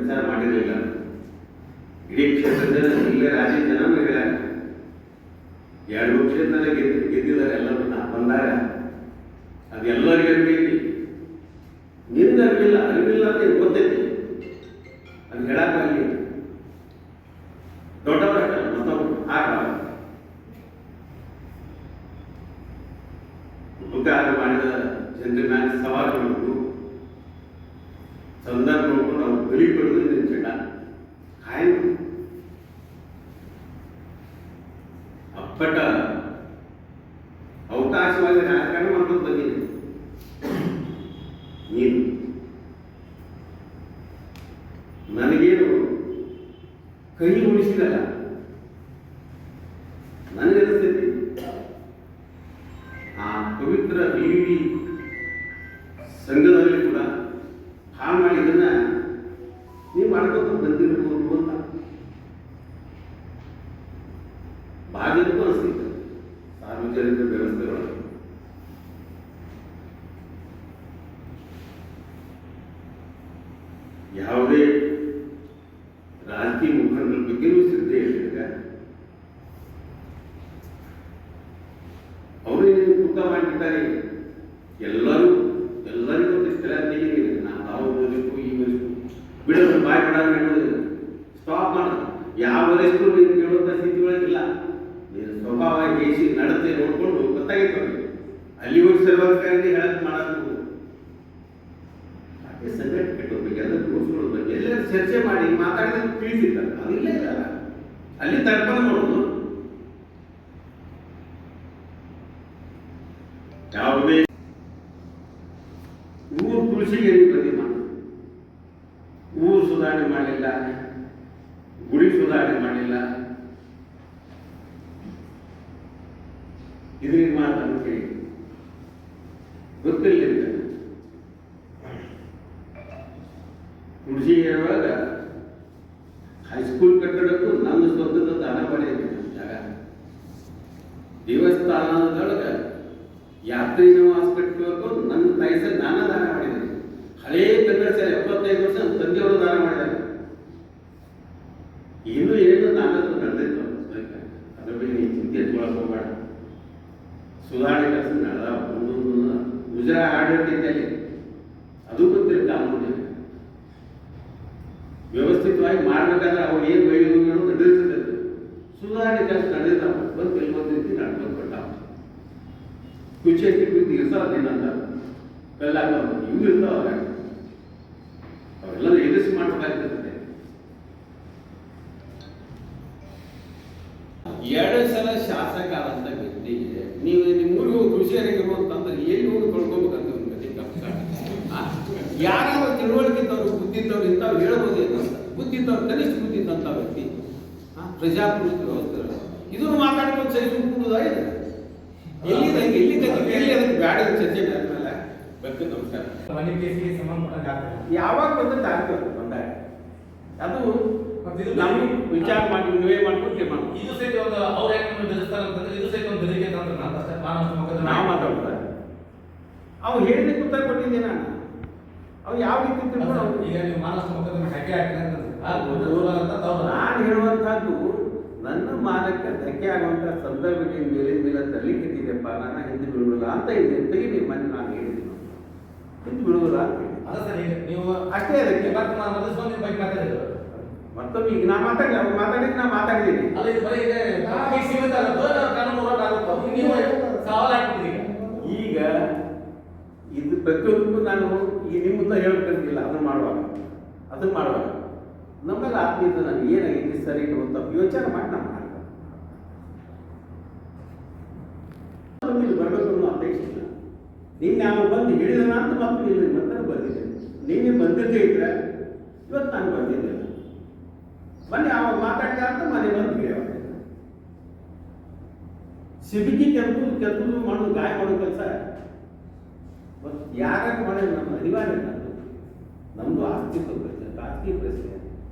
ಪ್ರಚಾರ ಮಾಡಿರಲಿಲ್ಲ. ಇಡೀ ಕ್ಷೇತ್ರದ ಜನ, ಇಲ್ಲೇ ರಾಜ್ಯದ ಜನ ಹೇಳ್ಯಾರ, 2 ಕ್ಷೇತ್ರ ಗೆದ್ದಿದ್ದಾರೆ. ಎಲ್ಲರೂ ಬಂದಾಗ ಅದೆಲ್ಲರಿಗೂ ಅರಿವೈತಿ. ನಿನ್ಗೆ ಅರಿವಿಲ್ಲ ಅಂತ ಗೊತ್ತೈತಿ. ಅದು ಹೇಳಕ್ಕಾಗಲಿ. ದೊಡ್ಡವರಲ್ಲ ಮತ್ತೊಬ್ಬರು ಉಪಕಾರ ಮಾಡಿದ ಜನರ ಮ್ಯಾಲೆ ಸವಾಲು ಮಾಡೋದು, ಸಂದರ್ಭ ನೋಡ್ಕೊಂಡು ಅವ್ರು ಬಲಿ ಕೊಡೋದು ನಿನ್ನ ಚಟ ಕಾಯಂ. ಅಪ್ಪಟ ಅವಕಾಶವಾಗಿ ರಾಜಕಾರಣ ಮಾಡ್ಕೊಂಡು ಬಂದಿದೆ ನೀನು. ನನಗೇನು ಕೈ ಉಳಿಸಿದಲ್ಲ, ನನಗನಿಸ್ತೈತಿ ಆ ಪವಿತ್ರ ಇಡೀ ಸಂಘದಲ್ಲಿ ಕೂಡ ಹಾಳು ಮಾಡಿ ಇದನ್ನ ನೀವು ಮಾಡ್ಕೊಂಡು ಬಂದಿರ್ಬೋದು ಅಂತ ಭಾಗ್ಯಕ್ಕೂ ಅನಿಸ್ತೈತೆ. ಸಾರ್ವಜನಿಕ ವ್ಯವಸ್ಥೆಗಳು ಯಾವುದೇ ರಾಜಕೀಯ ಮುಖಂಡರ ಬಗ್ಗೆನೂ ಶ್ರದ್ಧೆ ಹೇಳಿದಾಗ ಅವರೇನು ಕುತ್ತ ಮಾಡಿಬಿಟ್ಟಾರೆ. ಎಲ್ಲರಿಗೂ ತಿಳಿಯೇ ನಾವು ಓದಿಸ್ತು ಈ ಓದಿಸ್ತು ಬಿಡೋದು ಬಾಯ್ ಪಡೋದು ಹೇಳೋದಿಲ್ಲ. ಸ್ಟಾಪ್ ಮಾಡೋದು. ಯಾವ ವಯಸ್ಸು ನೀನು ಕೇಳುವಂಥ ಸ್ಥಿತಿಗಳಿಲ್ಲ. ನೀನು ಸ್ವಭಾವ ಹೇಸಿ ನಡತೆ ನೋಡ್ಕೊಂಡು ಗೊತ್ತಾಗಿತ್ತು. ಅಲ್ಲಿ ಹೋಗಿ ಸರ್ವಕಾರಿ ಹೇಳಕ್ ಮಾಡೋದು ಸಂಘಟನೆ ಕಟ್ಟೋದ್ರ ಬಗ್ಗೆ, ಎಲ್ಲ ದೋಷಗಳ ಬಗ್ಗೆ ಎಲ್ಲರೂ ಚರ್ಚೆ ಮಾಡಿ ಮಾತಾಡಿದ್ರೆ ತಿಳಿಸಿದ್ದಾರೆ. ಅದಿಲ್ಲ ಇರಲ್ಲ. ಅಲ್ಲಿ ತರ್ಪಣೆ ಮಾಡೋದು. ಯಾವುದೇ ಊರು ತುಳಸಿಗೆ ಬದಿ ಮಾಡಿ ಊರು ಸುಧಾರಣೆ ಮಾಡಲಿಲ್ಲ, ಗುಡಿ ಸುಧಾರಣೆ ಮಾಡಲಿಲ್ಲ. ಇದರಿಂದ ಮಾತಾಡೋಕೆ ಗೊತ್ತಿಲ್ಲ. ತುಳಸಿ ಹೇಳುವಾಗ ಹೈಸ್ಕೂಲ್ ಕಟ್ಟಡಕ್ಕೂ ನನ್ನ ಸ್ವಂತದ ದಾನ ಮಾಡಿದೆ. ಜಾಗ ದೇವಸ್ಥಾನದೊಳಗೆ ಯಾತ್ರಿ ನಿವಾಸ ಕಟ್ಟಬೇಕು ನನ್ನ ಪೈಸ ನಾನು ದಾನ ಮಾಡಿದ್ದೇನೆ. ಹಳೇ ಕನ್ನಡ ಶಾಲೆ 75 ವರ್ಷ ತಂದೆಯವರು ದಾನ ಮಾಡಿದ್ದಾರೆ. ಇನ್ನೂ ಏನು ನಾನದು ನಡೆದಿತ್ತು. ಅದ್ರ ಬಗ್ಗೆ ನೀವು ಚಿಂತೆ ಎತ್ಕೊಳಕ್ ಹೋಗಬೇಡ. ಸುಧಾರಣೆ ಕೆಲಸ ನಡೆದ ಒಂದೊಂದು ಗುಜರಾತ್ ಆಡಳಿತದಲ್ಲಿ ಅದು ಗೊತ್ತಿಲ್ಲ. ಕಾನೂನು ವ್ಯವಸ್ಥಿತವಾಗಿ ಮಾಡಬೇಕಾದ್ರೆ ಅವ್ರು ಏನು ಬೈಯೋದು ನಡೆದಿರ್ತದೆ. ಸುಧಾರಣೆ ಕೆಲಸ ನಡೆದಿದ್ದಾವ. ಬಂದು ಕೆಲವೊಂದು ರೀತಿ ನಡ್ಕೊಂಡು ಕೊಟ್ಟಾವ. ಕುಚೇತಿ ಬಿದ್ದು ಇರ್ತಾವಲ್ಲ ಕಲ್ಲಾಗ ಇವು ಇರ್ತಾವ. ಅವೆಲ್ಲ ಎದುರಿಸಿ ಮಾಡಬೇಕಾಗ್ತದೆ. 2 ಸಲ ಶಾಸಕ ಆದಂಥ ವ್ಯಕ್ತಿಗೆ ನೀವು ನಿಮ್ಮೂರಿಗೆ ಹೋಗಿ ಕೃಷಿಯರಿಗೆ ಅಂತಂದ್ರೆ ಎಲ್ಲಿ ಹೋಗಿ ತೊಳ್ಕೊಬೇಕಂತ ಒಂದು ಗತಿ ಕಷ್ಟ. ಯಾರಾದ್ರೂ ತಿಳುವಳಿಕೆದವ್ರು ಬುದ್ಧಿದ್ದವ್ರು ಇಂಥವ್ರು ಹೇಳ್ಬೋದು. ಬುದ್ಧಿದ್ದವ್ರು ಕನಿಷ್ಠ ಬುದ್ಧಿದ್ದಂಥ ವ್ಯಕ್ತಿ ಪ್ರಜಾಪ್ರಭುತ್ವ ವ್ಯವಸ್ಥೆ ಇದನ್ನು ಮಾತಾಡ್ಕೊಂಡು ಸರಿ ಕೂಡುವುದಾ ಇದೆ. ಎಲ್ಲಿದೆ ಎಲ್ಲಿ ಅದಕ್ಕೆ ಬ್ಯಾಡ ಚರ್ಚೆ ಮೇಲೆ ಬಗ್ಗೆ ನಮಸ್ಕಾರ. ಯಾವಾಗ ಬಂದದ್ದು ಆಗ್ತದೆ ಬಂದಾಗ ಅದು ನಮಗೆ ವಿಚಾರ ಮಾಡಿ ನೀವೇ ಮಾಡ್ಕೊಂಡು ಇದು ಸಹಿತ ಒಂದು ಅವ್ರು ಯಾಕೆ ಬೆಳೆಸ್ತಾರೆ ಅಂತಂದ್ರೆ ಇದು ಸಹಿತ ಒಂದು ಬೆದರಿಕೆ ಅಂತ ನಾವು ಮಾತಾಡ್ತಾರೆ. ಅವ್ರು ಹೇಳಿದ ಉತ್ತರ ಕೊಟ್ಟಿದ್ದೆ ನಾನು. ಅವ್ರು ಯಾವ ರೀತಿ ತಿಳ್ಕೊಂಡು ಈಗ ನೀವು ಮಾನಸ ಮೊಕದ್ದಮೆ ಹಾಕಿ ನಾನು ಹೇಳುವಂಥದ್ದು ನನ್ನ ಮಾನಕ್ಕೆ ಧಕ್ಕೆ ಆಗುವಂಥ ಸಂದರ್ಭಕ್ಕೆ ಮೇಲಿನ ಮೇಲೆ ತರಲಿಕ್ಕಿದ್ದೀಯಪ್ಪ. ನಾನು ಹಿಂದೆ ಬಿಡುವುದಿಲ್ಲ ಅಂತ ಇದೆ. ತೆಗಿರಿ ಮನೆ ನಾನು ಹೇಳಿದ್ದೀನಿ ಹಿಂದೆ ಬಿಡುವುದಿಲ್ಲ ಅಂತ ಹೇಳಿ. ಅದ ಸರ್ ಈಗ ನೀವು ಅಷ್ಟೇ ಅದಕ್ಕೆ ಮಧುಸ್ವಾಮಿ ಬಗ್ಗೆ ಮಾತಾಡಿದ್ರು. ಮತ್ತೊಮ್ಮೆ ಈಗ ನಾ ಮಾತಾಡಲಿ ಅವ್ರು ಮಾತಾಡಿದ್ದು ನಾ ಮಾತಾಡಿದ್ದೀನಿ. ಅಲ್ಲ ಇದು ಬರೀ ಸೀಮಿತ ಆಗುತ್ತೋ ಕಾನೂನು ಹೋರಾಟ ಆಗುತ್ತೋ ನೀವು ಸವಾಲು ಹಾಕ್ಬಿಡ್ರಿ. ಈಗ ಇದು ಪ್ರತಿಯೊಂದು ನಾನು ಈ ನಿಮ್ಮ ಮುಂದೆ ಹೇಳ್ಬೇಕಂತಿಲ್ಲ. ಅದನ್ನು ಮಾಡುವಾಗ ನಮ್ಮೆಲ್ಲ ಆತ್ಮೀಯತೆ ನಾನು ಏನಾಗಿದೆ ಸರಿ ಅಂತ ಯೋಚನೆ ಮಾಡಿ ನಾವು ಮಾಡ್ಬೇಕು. ಬರಬೇಕು ಅನ್ನೋ ಅಪೇಕ್ಷೆ ಇಲ್ಲ. ನಿನ್ನೆ ನಾವು ಬಂದು ಹೇಳಿದನ ಅಂತ ಮತ್ತೆ ಇಲ್ಲಿ ಮತ್ತೆ ಬಂದಿದ್ದೆ. ನಿನ್ನೆ ಬಂದಿದ್ದೇ ಇದ್ರೆ ಇವತ್ತು ನಾನು ಬಂದಿದ್ದಿಲ್ಲ. ಮೊನ್ನೆ ಅವಾಗ ಮಾತಾಡಿದ ಅಂತ ಮನೆ ಬಂದು ಹೇಳಿ ಸಿಬಿಕಿ ಕೆತ್ತುದು ಮಾಡೋದು ಗಾಯ ಮಾಡೋ ಕೆಲಸ ಮತ್ತು ಯಾರಾಗ ಮಾಡೋದು ನಮ್ಮ ಅನಿವಾರ್ಯ. ನಮ್ಮದು ಆಸ್ತಿತ್ವ ಪ್ರಶ್ನೆ, ರಾಜಕೀಯ ಪ್ರಶ್ನೆ,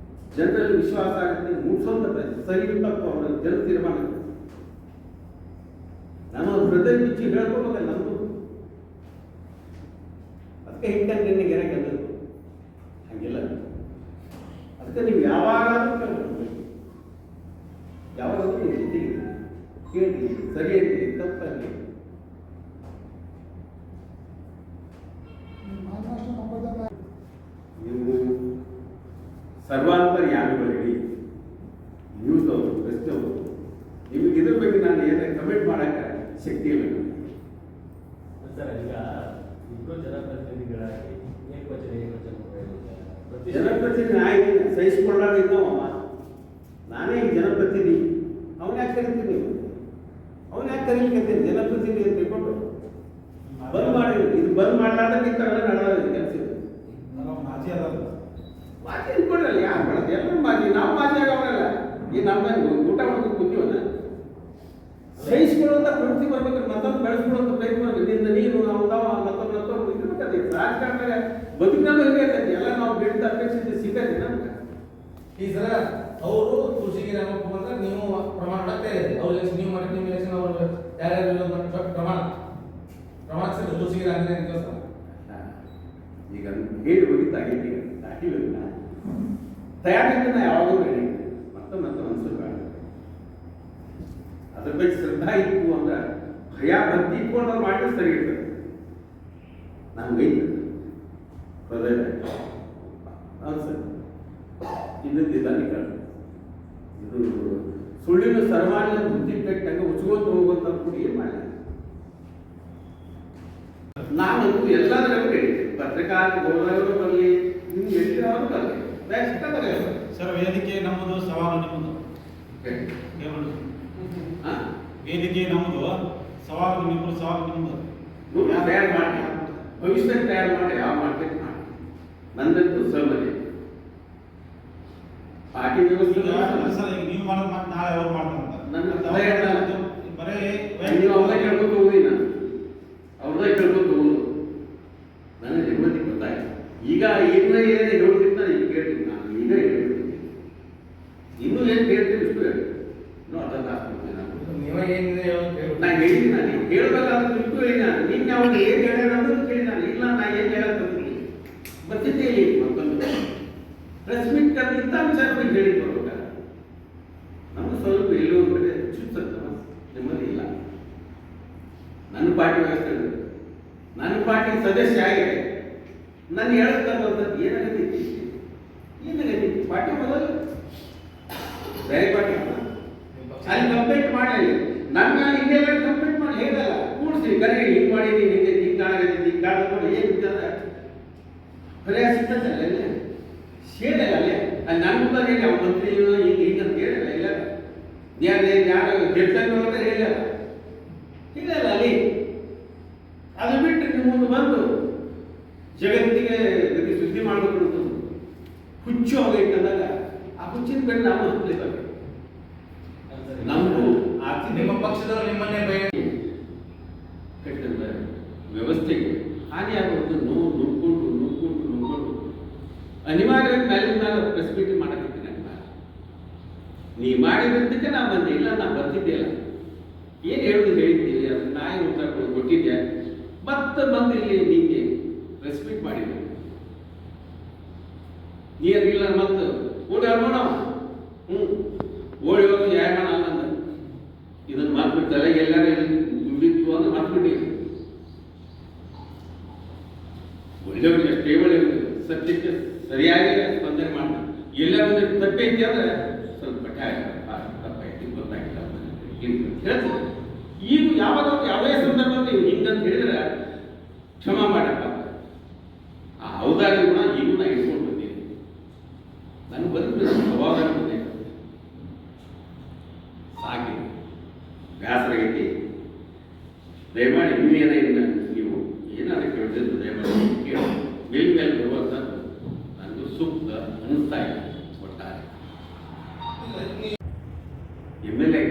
ಜನರಲ್ಲಿ ವಿಶ್ವಾಸ ಆಗುತ್ತೆ ಮೂಡಿಸುವಂಥ ಪ್ರಶ್ನೆ. ಸರಿ ತಪ್ಪು ಅವರ ಜನ ತೀರ್ಮಾನ. ನಮ್ಮ ಹೃದಯ ಬಿಚ್ಚಿ ಹೇಳ್ಕೋಬೇಕಲ್ಲ ನಮ್ಮದು. ಅದಕ್ಕೆ ಹಿಂಗೆ ನಿನ್ನೆ ಗೆರೆ ಗೆಲ್ಲಬೇಕು ಹಂಗಿಲ್ಲ. ಅದಕ್ಕೆ ನೀವು ಯಾವಾಗಾದ್ರೂ ಯಾವಾಗಾದ್ರೂ ನೀವು ಜೊತೆಗೆ ಕೇಳಿ ಸರಿಯಾಗಿ ತಪ್ಪಾಗಿ ನೀವು ಸರ್ವಾಂತರ್ಯಾಮಿಗಳು ಹೇಳಿ ನ್ಯೂಸ್ ಅವರು ಪ್ರಶ್ನೆ ಅವರು ನಿಮಗೆ ಇದ್ರ ಬಗ್ಗೆ ನಾನು ಏನಾದ್ರು ಕಮೆಂಟ್ ಮಾಡೋಕ್ಕೆ ಶಕ್ತಿ ಇಲ್ಲ ಸರ್ ಈಗ ಇಬ್ಬರು ಜನಪ್ರತಿನಿಧಿಗಳಾಗಿ ಜನಪ್ರತಿನಿಧಿ ಆಯ್ತು ಸಹಿಸಿಕೊಳ್ಳಾಗಿದ್ದವಮ್ಮ ನಾನೇ ಈಗ ಜನಪ್ರತಿನಿಧಿ ಅವನ ಯಾಕೆ ಕರಿತೀನಿ ಅವನ ಯಾಕೆ ಕರೀಲಿಕ್ಕೆ ಜನಪ್ರತಿನಿಧಿ ಅಂತ ತಿಳ್ಕೊಂಡು ಬಂದ್ ಮಾಡಿ ಇದು ಬಂದ್ ಮಾಡ್ಲಾರ್ದಕ್ಕಿಂತ ನಡೆದ ಕೆಲಸ ಮಾಜಿ ಅದಲ್ಲ ಮಾಜಿ ಇಟ್ಕೊಂಡ್ರಲ್ಲ ಯಾರು ಮಾಡೋದು ಎಲ್ಲರೂ ಮಾಜಿ ನಾವು ಮಾಜಿ ಆಗೋಲ್ಲ ಈ ನಮ್ಮ ಊಟ ಮಾಡ್ಕೊಂಡು ಕೂತೀವಲ್ಲ ಸಹಿಸಿಕೊಳ್ಳುವಂತ ಪ್ರವೃತ್ತಿ ಬರ್ಬೇಕಾದ್ರೆ ಮತ್ತೊಂದು ಬೆಳೆಸ್ಕೊಳ್ಳುವಂತ ಪ್ರಯತ್ನ ಮಾಡ್ಬೇಕು ನಿಂದ ನೀನು ಅವನದವ ಮತ್ತೊಂದು ಇರ್ಬೇಕಾದ್ರೆ ರಾಜಕಾರಣದಾಗ ಬದುಕಿನಾಗ ಇರ್ಬೇಕಾದ್ರೆ ಎಲ್ಲ ನಾವು ಬಿಡ್ದ ಅಪೇಕ್ಷೆ ಸಿಗತ್ತೆ ನಮ್ಗೆ ಈ ಸರ ಅವರು ಕೃಷಿಗೆ ರಾಮಪ್ಪ ಬಂದ್ರೆ ನೀವು ಪ್ರಮಾಣ ಮಾಡ್ತಾ ಇದ್ದೀರಿ ಅವ್ರು ಎಲೆಕ್ಷನ್ ನೀವು ಮಾಡಿ ನಿಮ್ಮ ಎಲೆಕ್ಷನ್ ಅವರು ಯಾರ್ಯಾರು ವಿರೋಧ ಮಾಡ್ತಾರೆ ಪ್ರಮಾಣ ಸರ್ ಕೃಷಿಗೆ ರಾಮನೇ ಸರ್ ಈಗ ಹೇಳಿ ಹೋಗಿದ್ದಾಗೈತಿ ದಾಟಿಲ್ಲ ತಯಾರಿಯಿಂದ ನಾ ಯಾವಾಗಲೂ ರೆಡಿ ಮತ್ತೊಮ್ಮೆ ಅನ್ಸೋದು ಬೇಡ ಅದ್ರ ಬಗ್ಗೆ ಶ್ರದ್ಧಾ ಇತ್ತು ಅಂದ್ರೆ ಭಯ ಭಕ್ತಿ ಇಟ್ಕೊಂಡು ಅವ್ರು ಮಾಡಿದ್ರೆ ಸರಿ ಇರ್ತದೆ ನಾನು ಐತೆ ಹೃದಯ ಹೌದು ಸರ್ ಇನ್ನೊಂದಿದ್ದಾನೆ ಇದು ಸುಳ್ಳಿನ ಸರ್ವಾಣಿಯ ಬುದ್ಧಿ ಕಟ್ಟಂಗೆ ಉಚ್ಕೋತ ಹೋಗುವಂತ ಕೂಡ ಏನ್ ಮಾಡಿಲ್ಲ ನಾನಂತೂ ಎಲ್ಲದರಲ್ಲೂ ಹೇಳಿದ್ದೆ ಪತ್ರಿಕಾರ್ತಿ ಗೌರವರು ಬರಲಿ ನಿಮ್ಗೆ ಎಷ್ಟಿರೋರು ಬರಲಿ ಬೆಸ್ಟ್ ಬರಲಿ ಸರ್ ವೇದಿಕೆ ನಮ್ಮದು ಸವಾಲು ನಿಮ್ಮದು ವೇದಿಕೆ ನಮ್ಮದು ಸವಾಲು ನಿಮ್ಮದು ಸವಾಲು ನಿಮ್ಮದು ತಯಾರು ಮಾಡಿ ಭವಿಷ್ಯ ತಯಾರು ಮಾಡಿ ಯಾವ ಮಾರ್ಕೆಟ್ ಮಾಡಿ ನಂದಂತೂ ಸಹಮತಿ ಪಾರ್ಟಿ ವ್ಯವಸ್ಥೆ ಸರ್ ಈಗ ನೀವು ಮಾಡೋದು ಮತ್ತೆ ನಾಳೆ ಅವ್ರು ಮಾಡ್ತಾರಂತ ನನ್ನ ಬರೇ ನೀವು ಅವ್ರನ್ನ ಕೇಳ್ಕೊತ ಹೋಗಿ ನಾನು ಅವ್ರನ್ನ ಕೇಳ್ಕೊತ ಹೋಗುದು ನನಗೆ ನೆಮ್ಮದಿ ಗೊತ್ತಾಯ್ತು ಈಗ ಇನ್ನೂ ಏನು ಹೇಳೋದಿತ್ತು ನಾನು ಈಗ ಕೇಳ್ತೀನಿ ನಾನು ಈಗ ಹೇಳ್ತೀನಿ ಇನ್ನೂ ಏನು ಕೇಳ್ತೀನಿ ಇಷ್ಟು ಹೇಳಿ ಇನ್ನೂ ಅದನ್ನು ಹಾಕ್ತೀನಿ ನೀವೇ ಏನಿದೆ ನಾನು ಹೇಳಿದ್ದೀನಿ ನಾನು ಹೇಳ್ಬೇಕಾದ್ರೆ ಇಷ್ಟು ಹೇಳಿ ನಾನು ನಿನ್ನೆ ಅವ್ರಿಗೆ ಏನು ಹೇಳ್ಯಾರ ಅನ್ನೋದು ಕೇಳಿ ನಾನು ಇಲ್ಲ ನಾ ಏನು ಹೇಳಕ್ ಬರ್ತೀನಿ ಬರ್ತಿದ್ದೆ ಇಲ್ಲಿ ಮತ್ತೊಂದು ಪ್ರೆಸ್ ಮೀಟ್ ಕರೆದು ಇಂಥ ವಿಚಾರ ಬಗ್ಗೆ ಹೇಳಿ ಬರ್ಬೇಕಾದ್ರೆ ನಮ್ಗೆ ಸ್ವಲ್ಪ ಎಲ್ಲೋ ಒಂದು ಕಡೆ ಚುಚ್ಚತ್ತ ನೆಮ್ಮದಿ ಇಲ್ಲ ನನ್ನ ಪಾರ್ಟಿ ವ್ಯವಸ್ಥೆ ನನ್ನ ಪಾರ್ಟಿ ಸದಸ್ಯ ಆಗಿದೆ ನನ್ನ ಹೇಳಕ್ಕಂಥದ್ದು ಏನಾಗೈತಿ ಏನಾಗೈತಿ ಪಾರ್ಟಿ ಮೊದಲು ಬೇರೆ ಪಾರ್ಟಿ ಅಲ್ಲಿ ಕಂಪ್ಲೇಂಟ್ ಮಾಡಲಿ ನನ್ನ ಹಿಂಗೆಲ್ಲ ಕಂಪ್ಲೇಂಟ್ ಮಾಡಿ ಹೇಳಲ್ಲ ಕೂಡಿಸಿ ಕರೆ ಹಿಂಗೆ ಮಾಡೀನಿ ನಿಂಗೆ ಹಿಂಗೆ ಕಾಣಗೈತಿ ಹಿಂಗೆ ಕಾಣಕೊಂಡು ಏನು ವಿಚಾರ ಬರೀ ಸಿಗ್ತದಲ್ಲ ಇಲ್ಲ ಹೇಳಲ್ಲ ಅಲ್ಲೇ ಅಲ್ಲಿ ನನ್ನ ಮುಂದೆ ಹೇಳಿ ಅವ್ನ ಮಂತ್ರಿ ಹಿಂಗೆ ಹಿಂಗೆ ಅಂತ ಹೇಳಲ್ಲ ಇಲ್ಲ ಯಾರು ಗೆಟ್ಟಂಗೆ ಹೇಳಲ್ಲ ಹೇಳಲ್ಲ ಅಲ್ಲಿ ಅದು ಬಿಟ್ಟು ನಿಮ್ಮ ಮುಂದೆ ಬಂದು ಜಗತ್ತಿಗೆ ಗತಿ ಸುದ್ದಿ ಮಾಡಬೇಕು ಹುಚ್ಚು ಹೋಗೈತಂದಾಗ ಆ ಹುಚ್ಚಿನ ಬೆನ್ನು ನಾವು ಹತ್ತಲೇಬೇಕು ನಮ್ದು ನಿಮ್ಮ ಪಕ್ಷದವರು ನಿಮ್ಮನ್ನೇ ಬಯ ಕಟ್ಟಿದ ವ್ಯವಸ್ಥೆಗೆ ಹಾನಿಯಾಗುವುದು ನುಗ್ಕೊಂಡು ಅನಿವಾರ್ಯವಾಗಿ ಮೇಲಿನ ಮೇಲೆ ಪ್ರೆಸ್ ಮೀಟಿಂಗ್ ಮಾಡಕತ್ತೀನಿ ನೀ ಮಾಡಿದ್ದಕ್ಕೆ ನಾ ಬಂದೆ ಇಲ್ಲ ನಾ ಬರ್ತಿದ್ದೆ ಇಲ್ಲ ಏನು ಹೇಳುದು ಹೇಳಿದ್ದೀನಿ ಅದು ನಾಯಿ ಉತ್ತರ ಕೊಟ್ಟಿದ್ದೆ ಮತ್ತೆ ಬಂದು ಇಲ್ಲಿ ನಿಂಗೆ ಪ್ರೆಸ್ ಮೀಟ್ ಮಾಡಿದ್ದೆ ನೀರಿಲ್ಲ ಮತ್ತು ಓಡಿ ನೋಡವ ಓಡಿ ಹೋಗಿ ಯಾರಣ್ಣ ಅನ್ನಂದ ಇದನ್ನು ಮಾತ್ಬಿಟ್ಟು ತಲೆಗೆ ಎಲ್ಲಾರು ದುಡ್ಡಿತ್ತು ಅಂದ್ರೆ ಮಾತ್ಬಿಟ್ಟು ಒಳ್ಳೆಯವ್ರಿಗೆ ಸ್ಟೇಬಲ್ ಇರ್ತದೆ ಸತ್ಯಕ್ಕೆ ಸರಿಯಾಗಿ ಸ್ಪಂದನೆ ಮಾಡ್ತಾರೆ ಎಲ್ಲರೂ ತಪ್ಪೈತಿ ಅಂದ್ರೆ ಸ್ವಲ್ಪ ತಪ್ಪೈತಿ ಗೊತ್ತಾಗಿಲ್ಲ ಹೇಳ್ತದೆ ಈಗ ಯಾವಾಗ ಯಾವುದೇ ಸಂದರ್ಭದಲ್ಲಿ ನೀವು ಹಿಂಗಂತ ಹೇಳಿದ್ರೆ ಕ್ಷಮ ಮಾಡಪ್ಪ ಆ ಔದಾರ್ಯ ಗುಣ ಈಗೂ ನಾ ಇಟ್ಕೊಂಡು ಬಂದೀನಿ ನನಗೆ ಬದುಕು ಅವಾಗ ಬಂದೆ ಸಾಕಿ ಬೇಸರ ಐತಿ ದಯಮಾಡಿ ಇನ್ನೇನ ನೀವು ಏನಾದ್ರು ಕೇಳಿದ್ರೆ ದಯಮಾಡಿ ಕೇಳಿ ಮೇಲ್ಮೇಲೆ ಬರುವಂಥದ್ದು ನನಗೂ ಸೂಕ್ತ ಅನಿಸ್ತಾ ಇಲ್ಲ ಒಟ್ಟಾರೆ MLA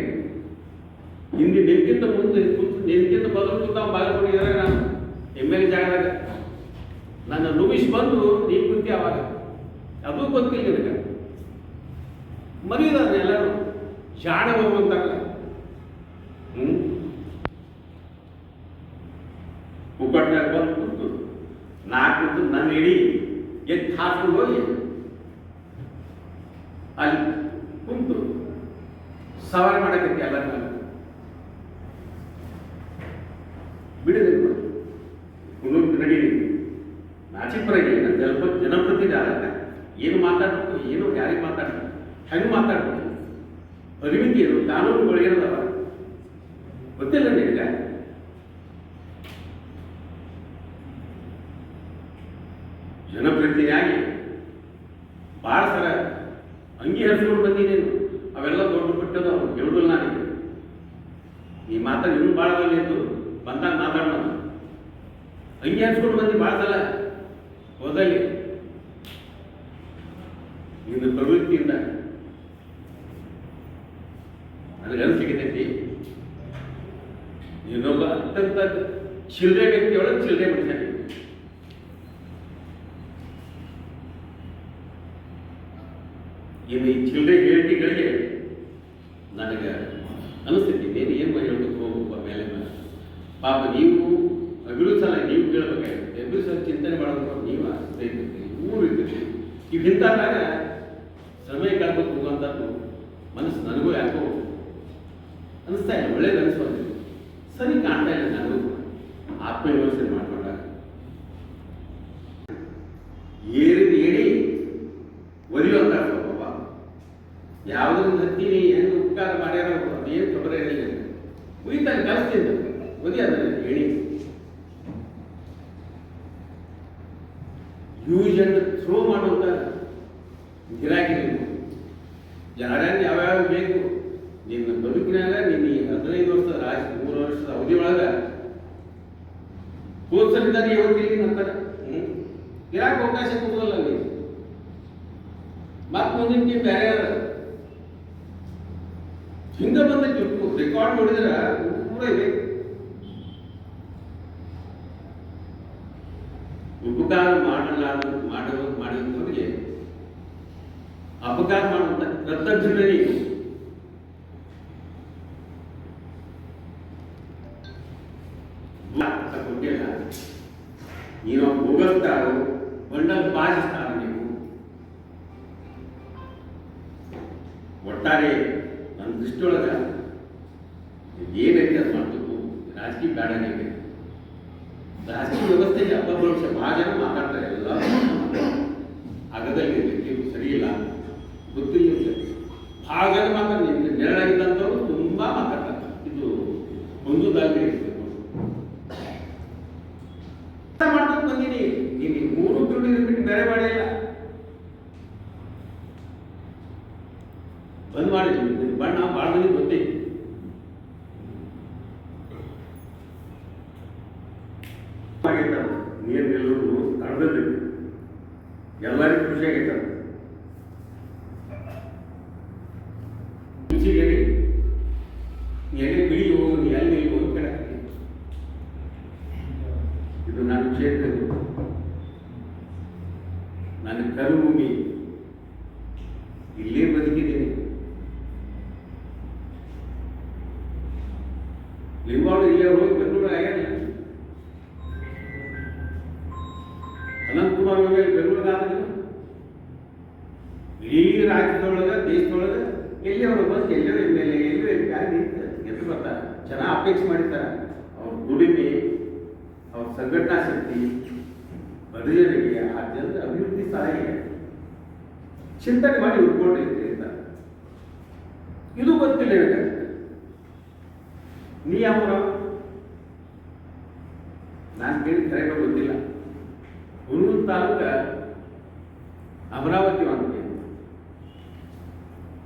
ಹಿಂದೆ ನಿನ್ಗಿಂತ ಮುಂದೆ ನಿನ್ಗಿಂತ ಬದಲು ನಾವು ಬಾಗಿಕೊಂಡಿದ್ದಾರೆ ನಾನು MLA ಜಾಗದಾಗ ನನ್ನ ನುಮಿಷ್ ಬಂದು ನೀ ಕುಂತಿ ಅವಾಗ ಅದು ಗೊತ್ತಿಲ್ಲ ನನಗೆ ಮರೀದಾರೆ ಎಲ್ಲರೂ ಶಾಣ ಹೋಗುವಂತಾರಲ್ಲ ಉಪ್ಪಟ್ಟಾಗ ಬಂದು ಕುಂತು ನಾ ಕುಂತು ನನ್ನ ಇಡೀ ಎದ್ದು ಹಾಕೊಂಡು ಹೋಗಿ ಅಲ್ಲಿ ಕುಂತು ಸವಾರಿ ಮಾಡಕತ್ತಿ ಎಲ್ಲ ಬಿಡದೆ ಕುಂದು ನಡೀರಿ ನಾಚಿಪುರಾಗಿ ಜನಪ್ರತಿನಿಧಿ ಏನು ಮಾತಾಡ್ಬೇಕು ಏನು ಯಾರಿಗೆ ಮಾತಾಡ್ಬೇಕು ಹಂಗೆ ಮಾತಾಡ್ಬೇಕು ಪರಿಮಿತಿ ಏನು ಕಾನೂನುಗಳು ಏನದವ ಗೊತ್ತಿಲ್ಲ ನಿನಗೆ ಜನಪ್ರತಿನಿಧಿಯಾಗಿ ಭಾಳ ಸರ ಅಂಗಿ ಹರಿಸ್ಕೊಂಡು ಬಂದಿದ್ದೇನು ಅವೆಲ್ಲ ದೊಡ್ಡ ಬಿಟ್ಟದು ಅವ್ರು ಹೇಳುದಿಲ್ಲ ನನಗೆ ಈ ಮಾತಾಡಿ ಇನ್ನೂ ಭಾಳ ಬಂದಿದ್ದು ಬಂದಾಗ ಮಾತಾಡೋಣ ಅಂಗಿ ಹರಿಸ್ಕೊಂಡು ಬಂದು ಭಾಳ ಸಲ ಹೋದಲ್ಲಿ ನಿನ್ನ ಪ್ರವೃತ್ತಿಯಿಂದ ನನಗೆ ಅನಿಸಿಕೈತಿ ನೀನೊಬ್ಬ ಅತ್ಯಂತ ಚಿಲ್ಲರೆ ವ್ಯಕ್ತಿಯೊಳಗೆ ಚಿಲ್ಲರೆ ಮನುಷ್ಯ ಇನ್ನು ಈ ಚಿಲ್ಲರೆ ಹೇಳಿಕೆಗಳಿಗೆ ನನಗೆ ಅನಿಸ್ತೈತಿ ನೀನು ಏನು ಹೇಳ್ಬೇಕು ಹೋಗುವ ಮೇಲೆ ಪಾಪ ನೀವು ಅಭಿವೃದ್ಧಿ ಸಲ ನೀವು ಕೇಳಬೇಕಾಗಿರುತ್ತೆ ಅಭಿವೃದ್ಧಿ ಸಲ ಚಿಂತನೆ ಮಾಡೋದು ನೀವು ಸ್ನೇಹಿತರಿ ಊರು ಇರ್ತೀರಿ ಈಗ ಇಂಥಾಗ ಸಮಯ ಕಳ್ಕೊಂಡು ಹೋಗುವಂಥದ್ದು ಮನಸ್ಸು ನನಗೂ ಯಾಕೋ ಅನಿಸ್ತಾ ಇಲ್ಲ ಒಳ್ಳೇದು ಅನಿಸ್ಬೋದು ಸರಿ ಕಾಣ್ತಾ ಇಲ್ಲ ನನಗೂ ಆತ್ಮವಿಮರ್ಶೆ ಮಾಡ್ಕೊಂಡಾಗ ಏರಿದ ಏಣಿ ಒಲಿಯುವಂಥ ಸ್ವಭಾವ ಯಾವುದನ್ನು ಹತ್ತೀನಿ ಹೆಂಗೆ ಉಪಕಾರ ಮಾಡ್ಯಾರ ಅದೇನು ಖಬರೇ ಇರಲಿಲ್ಲ ಉಳಿತಾನೆ ಕಲಿಸ್ತೀನಿ ಒಲಿ ಅದನ್ನ ಏಣಿ ಯೂಸ್ ಅಂಡ್ ಥ್ರೋ ಮಾಡುವಂಥ ಗಿರಾಕಿ ನೀವು ಯಾರ್ಯಾರು ಯಾವ್ಯಾವ ಬೇಕು ನಿನ್ನ ಬದುಕಿನಾಗ ನಿನ್ನ 15 ವರ್ಷದ 3 ವರ್ಷದ ಅವಧಿ ಒಳಗೆ ಪ್ರೋತ್ಸಾಹಿದ್ದಾರೆ ಇವತ್ತಿಲ್ಲಿ ನಂತರ ಗಿರಾಕ ಅವಕಾಶ ಕೊಡೋದಲ್ಲ ನೀವು ಮತ್ತೆ ಮುಂದಿನ ನೀವು ಬೇರೆ ಹಿಂಗೆ ಬಂದೈತಿ ರೆಕಾರ್ಡ್ ನೋಡಿದ್ರೆ ಪೂರ ಇದೆ ಉಪಕಾರ ಮಾಡಿದವರಿಗೆ ಅಪಕಾರ ಮಾಡುವಂತ ಕರ್ತವ್ಯ ಕೊಟ್ಟಿಲ್ಲ ನೀನು ಹೋಗಸ್ತಾರೋ ಬಂಡಲ್ ಬಾಜಿಸ್ತಾರ ನೀವು ಒಟ್ಟಾರೆ ನನ್ನ ದೃಷ್ಟಿಯೊಳಗ ಏನೈತೆ ಅದು ಮಾಡಬೇಕು ರಾಜಕೀಯ ಬೇಡ ನಿಮಗೆ ರಾಜಕೀಯ ವ್ಯವಸ್ಥೆಗೆ ಅಪಭ್ರಂಶ ಭಾಳ ಜನ ಮಾತಾಡ್ತಾರೆ ಎಲ್ಲ ಆಗದಲ್ಲಿ ಸರಿ ಇಲ್ಲ ಗೊತ್ತಿಲ್ಲ ಭಾಳ ಜನ ಮಾತಾಡ್ತಾರೆ ನಿಮ್ಗೆ ನೆರಳಾಗಿದ್ದಂಥವ್ರು ತುಂಬ ಮಾತಾಡ್ತಾರೆ ಇದು ಒಂದು ದಾಗಿ ಮಾಡ್ಕೊಂಡು ಬಂದೀನಿ ನೀನು 3 ದುಡ್ಡು ಬಿಟ್ಟು ಬೇರೆ ಮಾಡಿಲ್ಲ ಬಂದ್ ಮಾಡಿದ್ವಿ ಬಣ್ಣ ಭಾಳ ಮಂದಿ ಗೊತ್ತೈತಿ ನೀರು ನಿಲ್ಲೋದು ತಡದಲ್ಲಿ ಎಲ್ಲರಿಗೂ ಖುಷಿ ಆಗೈತ ಖುಷಿಗೆ ಎಲ್ಲಿ ಬಿಡಿ ಹೋಗು ನೀ ಎಲ್ಲಿ ಹೋಗಿ ಕಡೆ ಇದು ನನ್ನ ಕ್ಷೇತ್ರ ನನ್ನ ಕರುಭೂಮಿ ಇಲ್ಲೇ ಬದುಕಿದ್ದೀನಿ ಲಿಂಬಾಳು ಇಲ್ಲೇ ಹೋಗಿ ಬೆಂಗಳೂರು ಆಗ್ಯಾನ ಅನಂತಕುಮಾರ್ ಬೆಂಗಳೂರಿಗೆ ಆದ್ರೆ ಇಡೀ ರಾಜ್ಯದೊಳಗೆ ದೇಶದೊಳಗೆ ಎಲ್ಲಿ ಅವರು ಬಂದು ಎಲ್ಲರೂ ಮೇಲೆ ಎಲ್ಲರೂ ಎದ್ದು ಬರ್ತಾರೆ ಚೆನ್ನಾಗಿ ಅಪೇಕ್ಷೆ ಮಾಡಿರ್ತಾರೆ ಅವ್ರ ದುಡಿಮೆ ಅವ್ರ ಸಂಘಟನಾ ಶಕ್ತಿ ಬಡಜರಿಗೆ ಆ ಜನರ ಅಭಿವೃದ್ಧಿ ಸಹಾಯ ಚಿಂತನೆ ಮಾಡಿ ಉಳ್ಕೊಂಡಿರ್ತಾರೆ ಇದು ಗೊತ್ತಿಲ್ಲ ನನಗೆ ನೀ ಯಾವ ನಾನು ಕೇಳಿ ಕರೆಕ್ಟ್ ಗೊತ್ತಿಲ್ಲ ಹುಣೂರು ತಾಲೂಕ ಅಮರಾವತಿ ಅಂತ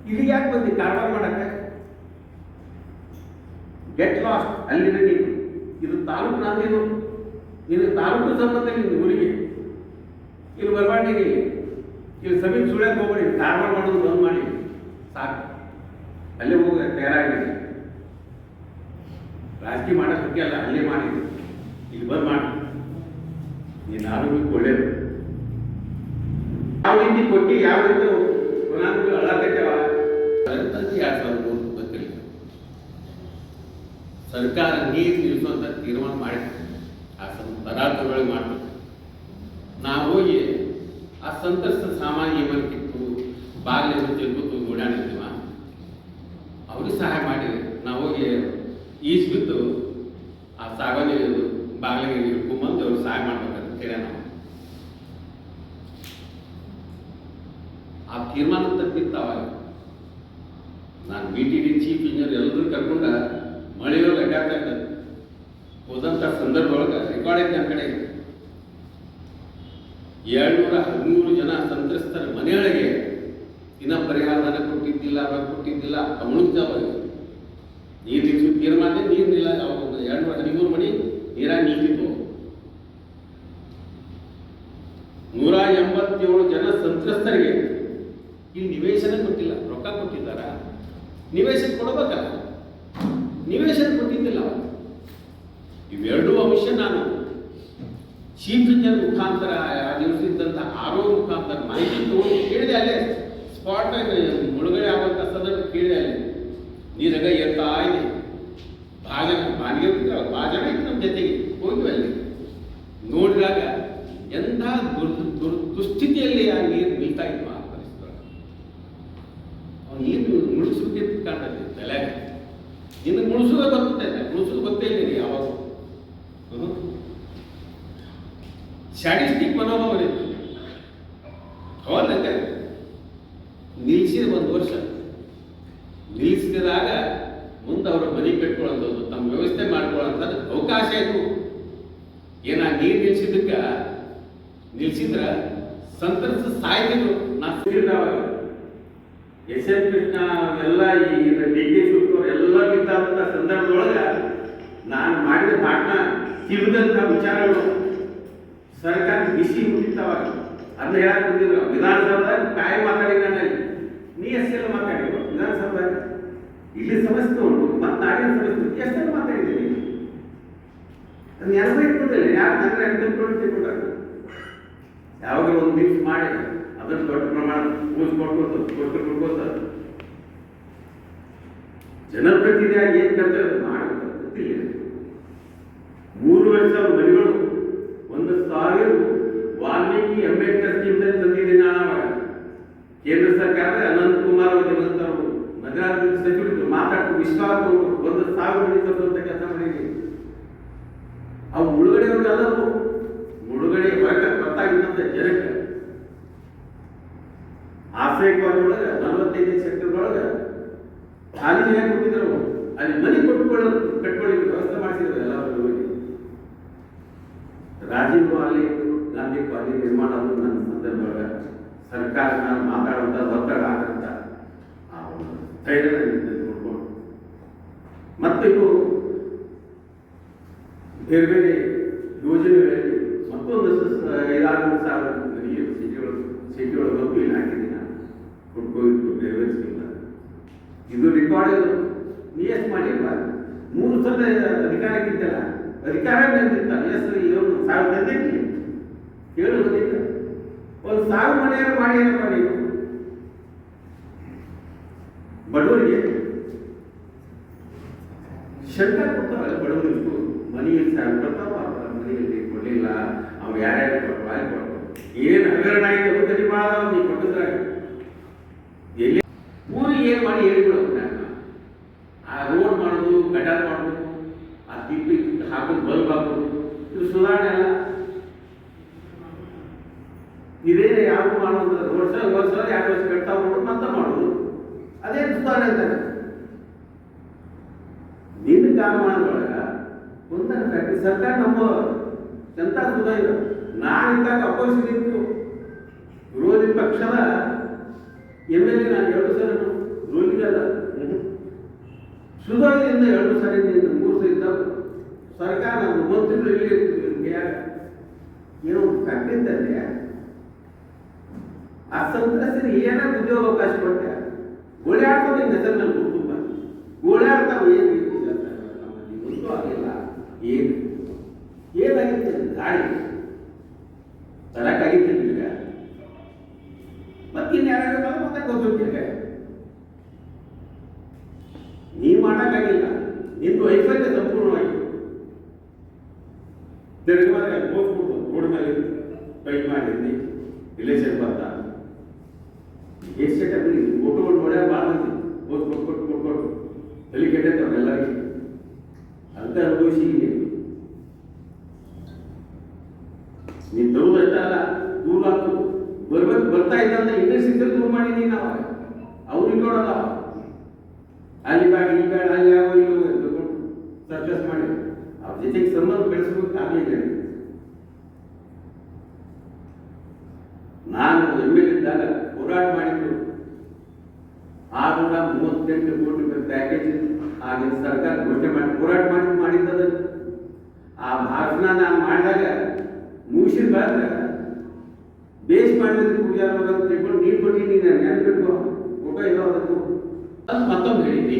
ಇಲ್ಲಿ ಯಾಕೆ ಬಂದಿ ಕಾರವಾರ ಮಾಡಕ್ಕೆ ಗೆಟ್ ಲಾಸ್ಟ್ ಅಲ್ಲಿನ ನೀನು ಇದು ತಾಲೂಕು ನಾನೇನು ನೀನು ತಾಲೂಕು ಸಂಬಂಧ ನಿನ್ನ ಊರಿಗೆ ಇಲ್ಲಿ ಬರಬಾರ್ದು ಇಲ್ಲಿ ಸಮೀಪ ಸುಳ್ಯಕ್ಕೆ ಹೋಗ್ಬೇಡಿ ಕಾರವಾರ ಮಾಡೋದು ಬಂದ್ ಮಾಡಿ ಸಾಕು ಅಲ್ಲೇ ಹೋಗ ತಯಾರಾಗಿದೆ ರಾಜಕೀಯ ಮಾಡೋಕ್ಕೆ ಮುಖ್ಯ ಅಲ್ಲ ಅಲ್ಲೇ ಮಾಡಿ ಇಲ್ಲಿ ಬಂದ್ ಮಾಡಿ ನೀನು ಆರೋಗ್ಯಕ್ಕೆ ಒಳ್ಳೇದು ಯಾವ ರೀತಿ ಕೊಟ್ಟು ಯಾವ ರೀತಿ ಅಳಾಕತ್ತೇವ 2003 ಗೊತ್ತಿಲ್ಲ ಸರ್ಕಾರ ನೀರು ನಿಲ್ಲಿಸುವಂತ ತೀರ್ಮಾನ ಮಾಡಿದ್ರು ಆ ಪದಾರ್ಥಗಳು ಮಾಡ್ಬೇಕು ನಾವು ಹೋಗಿ ಆ ಸಂತ್ರಸ್ತ ಸಾಮಾನ್ಯ ಕಿತ್ತು ಬಾಗಿಲು ತಿಳ್ಕೊತು ಓಡಾಡಿರ್ತೀವ ಅವ್ರಿಗೆ ಸಹಾಯ ಮಾಡಿ ನಾವು ಹೋಗಿ ಈಜ್ ಬಿದ್ದು ಆ ಸಾಗಣೆ ಬಾಗಿಲಿಗೆ ಹಿಡ್ಕೊಂಬಂದು ಅವ್ರಿಗೆ ಸಹಾಯ ಮಾಡ್ಬೇಕಂತ ಕೇಳ ನಾವು ಆ ತೀರ್ಮಾನ ತಪ್ಪಿತ್ತು ಅವಾಗ. ನಾನು BTD ಚೀಫ್ ಇಂಜಿನಿಯರ್ ಎಲ್ಲರೂ ಕರ್ಕೊಂಡ ಮಳೆಯೊಳಗೆ ಅಡ್ಡಾಡ್ತಾ ಹೋದಂಥ ಸಂದರ್ಭದೊಳಗೆ ರೆಕಾರ್ಡ್ ಐತೆ ನಮ್ಮ ಕಡೆ 713 ಜನ ಸಂತ್ರಸ್ತರ ಮನೆಯೊಳಗೆ ಇನ್ನ ಪರಿಹಾರ ಧನ ಕೊಟ್ಟಿದ್ದಿಲ್ಲ, ರೊಕ್ಕ ಕೊಟ್ಟಿದ್ದಿಲ್ಲ, ಮುಳುಗ್ತಾವ. ನೀರು ನಿಲ್ಸು ತೀರ್ಮಾನ ನೀರಿನಿಲ್ಲ. ಅವಾಗ 213 ಮನೆ ನೀರಾಗಿ ನಿಂತಿತ್ತು. 187 ಜನ ಸಂತ್ರಸ್ತರಿಗೆ ಇಲ್ಲಿ ನಿವೇಶನ ಕೊಟ್ಟಿಲ್ಲ, ರೊಕ್ಕ ಕೊಟ್ಟಿದ್ದಾರ, ನಿವೇಶನ ಕೊಡಬೇಕಲ್ಲ, ನಿವೇಶನ ಕೊಟ್ಟಿದ್ದಿಲ್ಲ. ಇವೆರಡೂ ಅಂಶ ನಾನು ಚೀಫ್ ಇಂಜಿನಿಯರ್ ಮುಖಾಂತರ ಆ ದಿವಸ ಇದ್ದಂಥ ಆರೋಗ್ಯ ಮುಖಾಂತರ ಮಾಹಿತಿ ತಗೊಂಡು ಕೇಳಿದೆ. ಅಲ್ಲೇ ಸ್ಪಾಟ್ ಮುಳುಗಡೆ ಆಗುವಂಥ ಸಂದರ್ಭ ಕೇಳಿದೆ. ಅಲ್ಲಿ ನೀರಾಗ ಎತ್ತಾ ಇದೆ. ಬಾನಿಗೆ ಭಾಜನ ಇತ್ತು ನಮ್ಮ ಜೊತೆಗೆ ಹೋಗಿವೆ. ಅಲ್ಲಿ ನೋಡಿದಾಗ ಎಂಥ ದುಸ್ಥಿತಿಯಲ್ಲಿ ಆ ನೀರು ನಿಲ್ತಾ ಇತ್ತು. ಆ ಪರಿಸ್ಥಿತಿ ನೀರು ಮುಳುಗಿಸ್ಬೇಕಿತ್ತು ಕಾಣ್ತದೆ ತಲೆಗೆ. ನಿನ್ನ ಮುಳುಸೋದು ಬರ್ತದೆ, ಮುಳುಸೋದು ಗೊತ್ತೇ ಇಲ್ಲ ಯಾವಾಗ. ಸ್ಟ್ಯಾಟಿಸ್ಟಿಕ್ ಮನೋಭಾವ ಇತ್ತು. ಹೌದಕ್ಕೆ ನಿಲ್ಲಿಸಿದ 1 ವರ್ಷ ನಿಲ್ಲಿಸಿದಾಗ ಮುಂದೆ ಅವರ ಮನೆ ಕಟ್ಕೊಳ್ಳೋದು, ತಮ್ಮ ವ್ಯವಸ್ಥೆ ಮಾಡ್ಕೊಳ್ಳೋಂಥದ್ದು ಅವಕಾಶ ಆಯಿತು. ಏನ ನೀರು ನಿಲ್ಸಿದ್ರ ಸಂತ್ರಸ್ತ ಸಾಯ್ತಿದ್ರು. ನಾ ಸಿಗಿದವಾಗ SM ಕೃಷ್ಣ ಎಲ್ಲ ಈ DK ಶಿವಕುಮಾರ್ ಎಲ್ಲ ಬಿದ್ದಂಥ ಸಂದರ್ಭದೊಳಗೆ ನಾನು ಮಾಡಿದ ಭಾಷಣ ತಿಳಿದಂಥ ವಿಚಾರಗಳು ಸರ್ಕಾರ ಬಿಸಿ ಮುಟ್ಟಿತ್ತವಾಗ. ಅದನ್ನ ಹೇಳಕ್ ಬಂದಿದ್ರು. ವಿಧಾನಸೌಧದಾಗ ಕಾಯಿ ಮಾತಾಡಿದ ನೀ ಎಷ್ಟೆಲ್ಲ ಮಾತಾಡಿದ್ರು ವಿಧಾನಸೌಧದಾಗ. ಇಲ್ಲಿ ಸಮಸ್ಯೆ ಉಂಟು ಮತ್ತು ನಾಡಿನ ಸಮಸ್ಯೆ ಎಷ್ಟೆಲ್ಲ ಮಾತಾಡಿದ್ದೀನಿ. ಅದನ್ನ ಯಾರು ಇಟ್ಕೊಂಡಿಲ್ಲ, ಯಾರು ತಂದ್ರೆ ತಿಳ್ಕೊಳ್ತಾರೆ. ಯಾವಾಗ ಒಂದು ದಿವಸ ಮಾಡಿ ಅದನ್ನು ದೊಡ್ಡ ಪ್ರಮಾಣ ಕೊಡ್ಕೋತ ಜನಪ್ರತಿನಿಧಿಯಾಗಿ ಏನು ಕರ್ತವ್ಯ ಮಾಡಬೇಕು ಗೊತ್ತಿಲ್ಲ. 3 ವರ್ಷ ಮನೆಗಳು 1,000 ವಾಲ್ಮೀಕಿ ಅಂಬೇಡ್ಕರ್ ಸ್ಕೀಮ್ನಲ್ಲಿ ತಂದಿದ್ದೀನಿ ನಾನು. ಅವಾಗ ಕೇಂದ್ರ ಸರ್ಕಾರದ ಅನಂತಕುಮಾರ್ ಅವರು ನಗರಾಭಿವೃದ್ಧಿ ಸಚಿವರು ಮಾತಾಡ್ತು ವಿಶ್ವಾಸ 1,000 ಮನೆ ತರುವಂತ ಕೆಲಸ ಮಾಡಿದ್ದೀನಿ. ಅವು ಮುಳುಗಡೆಯವ್ರಿಗೆಲ್ಲರೂ ಮುಳುಗಡೆ ಹೊರಗೆ ಗೊತ್ತಾಗಿದ್ದಂಥ ಜನಕ್ಕೆ ಆಶ್ರಯವಾದೊಳಗೆ 45 ಸೆಕ್ಟರ್ದೊಳಗೆ ಖಾಲಿ ಜಾಗ ಕೊಟ್ಟಿದ್ರು. ಅಲ್ಲಿ ಮನೆ ಕಟ್ಕೊಳ್ಳಿಕ್ಕೆ ವ್ಯವಸ್ಥೆ ಮಾಡಿಸಿದ್ರು ಎಲ್ಲರೂ. ರಾಜೀವ್ ಗಾಂಧಿ ಕಾಲೇಜ್ ನಿರ್ಮಾಣ ನನ್ನ ಸಂದರ್ಭದೊಳಗೆ ಸರ್ಕಾರ ನಾನು ಮಾತಾಡುವಂಥ ಒತ್ತಡ ಆಗಂತ ಧೈರ್ಯ ನೋಡ್ಕೊಂಡು ಮತ್ತು ಇದು ಬೇರೆ ಬೇರೆ ಯೋಜನೆಗಳಲ್ಲಿ ಮತ್ತೊಂದು 5,000-6,000 ಸಿಟಿಯೊಳಗೆ ಬಂದು ಇಲ್ಲಿ ಹಾಕಿದ್ದೀನಿ ನಾನು. ಕೊಟ್ಕೋಗಿತ್ತು ಬೇರೆ ಬೇರೆ ಸ್ಕೀಮ್. ಇದು ರೆಕಾರ್ಡ್ ನೀ ಎಷ್ಟು ಮಾಡಿಲ್ವ? 3 ಸಲ ಅಧಿಕಾರಕ್ಕಿದ್ದಲ್ಲ, ಅಧಿಕಾರ ನಿಂತಿತ್ತ ಎಷ್ಟು 1,000 ತಂದಿರಲಿ ಕೇಳುವುದಿಲ್ಲ. 1,000 ಮನೆಯನ್ನು ಮಾಡಿ ಏನಪ್ಪ ನೀವು ಬಡವರಿಗೆ ಶೆಲ್ಟರ್ ಕೊಡ್ತಾವಲ್ಲ. ಬಡವರಿಗೂ ಮನೆಯಲ್ಲಿ ಬರ್ತಾವ, ಮನೆಯಲ್ಲಿ ಕೊಡಲಿಲ್ಲ, ಅವ್ರು ಯಾರ್ಯಾರು ಕೊಟ್ಟು ಏನು ಹಗರಣ ಆಯ್ತು ಗೊತ್ತಿ ಮಾಡ ನೀವು ಕೊಟ್ಟಿದ್ರಾಗ ಎಲ್ಲಿ ಊರಿಗೆ ಏನು ಮಾಡಿ ಹೇಳಿಬಿಡೋದು. ಆ ರೋಡ್ ಮಾಡೋದು, ಗಟಾರ್ ಮಾಡೋದು, ಆ ತಿಪ್ಪಿ ಹಾಕೋದು, ಬಲ್ಬ್ ಹಾಕೋದು, ಇದು ಸುಧಾರಣೆ ಅಲ್ಲ. ಇದೇನೇ ಯಾವುದು ಮಾಡೋದು? ವರ್ಷ 2 ವರ್ಷ ಕಟ್ತಾ ಹೋಗೋದು ಮತ್ತೆ ಮಾಡೋದು, ಅದೇ ಸುಧಾರಣೆ ಅಂತಾರೆ. ನಿನ್ನ ಕಾಲಮಾನದೊಳಗೆ ಒಂದನ್ನು ಫ್ಯಾಕ್ಟ್ರಿ ಸರ್ಕಾರ ನಮ್ಮ ಜನತಾ ಸುಧಾರ ನಾನಿದ್ದಾಗ ಅಪೋಸಿಷನ್ ಇತ್ತು. ವಿರೋಧಿ ಪಕ್ಷದ MLA ನಾನು 2 ಸಲ ವಿರೋಧಿಗಲ್ಲ ಸುಧಾರಣೆಯಿಂದ 2 ಸಲ 3 ಸಲ ಇದ್ದ ಸರ್ಕಾರ ನಮ್ಮ ಮಂತ್ರಿಗಳು ಇಲ್ಲಿ ಇರ್ತಿದ್ವಿ. ಏನೋ ಒಂದು ಫ್ಯಾಕ್ಟ್ರಿ ಇದ್ದಲ್ಲಿ ಆ ಸಂತ್ರಸ್ತರಿಗೆ ಏನಾದ್ರು ಉದ್ಯೋಗ ಅವಕಾಶ ಕೊಟ್ಟೆ. ಗೋಳಾಡ್ತಾವ ನಿನ್ನ ಹೆಸರಿನಲ್ಲಿ ಕುಟುಂಬ ಗೋಳಾಡ್ತಾವ. ಏನು ಮುಂದೂ ಆಗಿಲ್ಲ. ಏನಾಗಿತ್ತು? ಗಾಳಿ ತರಕಾಗಿತ್ತು ಈಗ ಮತ್ತಿನ್ಯಾರು ಮತ್ತೆ ಗೊತ್ತಿಲ್ಲ. ನೀ ಮಾಡೋಕ್ಕಾಗಿಲ್ಲ. ನಿಂದು ವೈಫಲ್ಯ ಸಂಪೂರ್ಣವಾಗಿ ತಿರುಗುವಾಗ ಹೋಗ್ಬಿಡು ರೋಡ್ ಮೇಲೆ ಪೈಪ್ ಮಾಡಿದ್ನಿ ರಿಲೇಷನ್ ಬರ್ತಾ ಹೇಸ್ಟೇಟ್ ಆಗಲಿ ಫೋಟೋಗಳು ನೋಡ್ಯಾರ ಮಾಡ್ತೀನಿ ಕೊಟ್ಟು ಎಲ್ಲಿ ಕೆಟ್ಟೈತೆ ಅವ್ರೆಲ್ಲರಿಗೆ ಅಂತ ಅನುಭವಿಸಿ ನೀನು ತರುವುದಷ್ಟ ಅಲ್ಲ ದೂರ ಆಗ್ತು ಬರ್ತಾ ಇದ್ದಂತ ಇಂಡಸ್ಟ್ರಿ ದೂರ ಮಾಡಿದೀನಿ ನಾವು ಅವ್ರಿಗೆ ನೋಡಲ್ಲ ಅಲ್ಲಿ ಬೇಡ ಇಲ್ಲಿ ಬೇಡ ಅಲ್ಲಿ ಯಾವ ಇಲ್ಲಿ ಸರ್ಕಸ್ ಮಾಡಿ ಅವ್ರ ಜೊತೆಗೆ ಸಂಬಂಧ ಬೆಳೆಸ್ಬೇಕು ಆಗಲಿಲ್ಲ. ನಾನು ML ಇದ್ದಾಗ ಹೋರಾಟ ಮಾಡಿದ್ರು 638 ಕೋಟಿ ರೂಪಾಯಿ ಪ್ಯಾಕೇಜ್ ಆಗಿನ ಸರ್ಕಾರ ಘೋಷಣೆ ಮಾಡಿ ಹೋರಾಟ ಮಾಡಿದ್ದದ. ಆ ಭಾಷಣ ನಾನು ಮಾಡಿದಾಗ ಮುಗಿಸಿದ ಬಾದ ಬೇಸ್ ಮಾಡಿದ್ರೆ ಪೂಜಾರ ತಿಳ್ಕೊಂಡು ನೀರು ಕೊಟ್ಟಿದ್ದೀನಿ ನಾನು ನೆನಪಿಟ್ಕೋ ಫೋಟೋ ಇರೋ ಅದನ್ನು ಅದು ಮತ್ತೊಂದು ಹೇಳಿದ್ವಿ